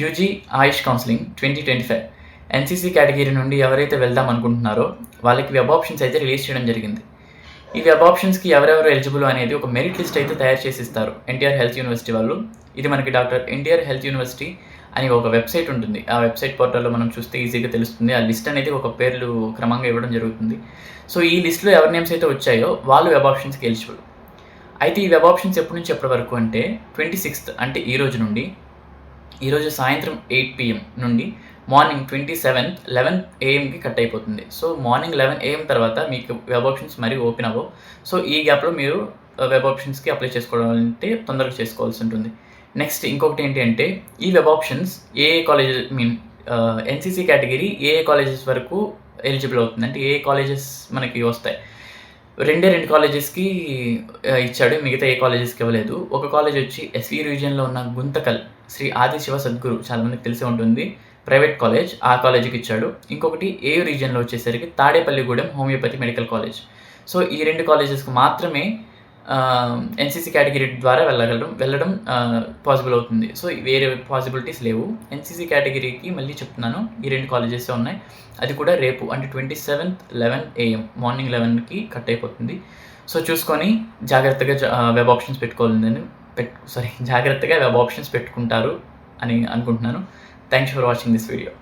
UG ఆయుష్ counselling 2025 NCC category నుండి ఎవరైతే వెళ్దాం అనుకుంటున్నారో వాళ్ళకి వెబ్ ఆప్షన్స్ అయితే రిలీజ్ చేయడం జరిగింది. ఈ వెబ్ ఆప్షన్స్‌కి ఎవరెవరు ఎలిజిబుల్ అనేది ఒక మెరిట్ లిస్ట్ అయితే తయారు చేసి ఇస్తారు ఎన్టీఆర్ హెల్త్ యూనివర్సిటీ వాళ్ళు. ఇది మనకి డాక్టర్ ఎన్టీఆర్ హెల్త్ యూనివర్సిటీ అని ఒక వెబ్‌సైట్ ఉంటుంది. ఆ వెబ్‌సైట్ పోర్టల్‌లో మనం చూస్తే ఈజీగా తెలుస్తుంది. ఆ లిస్ట్ అనేది ఒక పేర్లు క్రమంగా ఇవ్వడం జరుగుతుంది. సో, ఈ లిస్ట్‌లో ఎవరి నేమ్స్ అయితే వచ్చాయో వాళ్ళు వెబ్ ఆప్షన్స్‌కి ఎలిజిబుల్. అయితే ఈ వెబ్ ఆప్షన్స్ ఎప్పటి నుంచి ఎప్పటి వరకు అంటే 26థ్ అంటే ఈరోజు నుండి, ఈరోజు సాయంత్రం 8 PM నుండి మార్నింగ్ 27th 11 AMకి కట్ అయిపోతుంది. సో, మార్నింగ్ 11 AM తర్వాత మీకు వెబ్ ఆప్షన్స్ మరీ ఓపెన్ అవ్వవు. సో, ఈ గ్యాప్‌లో మీరు వెబ్ ఆప్షన్స్‌కి అప్లై చేసుకోవాలంటే తొందరగా చేసుకోవాల్సి ఉంటుంది. నెక్స్ట్ ఇంకొకటి ఏంటి అంటే ఈ web options A college NCC category A colleges వరకు ఎలిజిబుల్ అవుతుంది అంటే ఏ కాలేజెస్ మనకి వస్తాయి. రెండే 2 కాలేజెస్‌కి ఇచ్చాడు. మిగతా ఏ కాలేజెస్‌కి ఇవ్వలేదు. ఒక కాలేజ్ వచ్చి ఎస్‌వి రీజియన్‌లో ఉన్న గుంతకల్ శ్రీ ఆదిశివ సద్గురు చాలా మందికి తెలిసే ఉంటుంది. Private college. ఆ కాలేజ్‌కి ఇచ్చాడు. ఇంకొకటి ఏయూ రీజియన్‌లో వచ్చేసరికి Tadepalligudem homeopathy medical college. So, ఈ 2 కాలేజెస్‌కి మాత్రమే ఎన్సీసీ కేటగిరీ ద్వారా వెళ్ళడం పాసిబుల్ అవుతుంది. సో, వేరే పాసిబిలిటీస్ లేవు. ఎన్సీసీ కేటగిరీకి మళ్ళీ చెప్తున్నాను ఈ 2 కాలేజెసే ఉన్నాయి. అది కూడా రేపు అంటే 27th 11 AM మార్నింగ్ 11కి కట్ అయిపోతుంది. సో, చూసుకొని జాగ్రత్తగా వెబ్ ఆప్షన్స్ జాగ్రత్తగా వెబ్ ఆప్షన్స్ పెట్టుకుంటారు అని అనుకుంటున్నాను. Thanks for watching this video.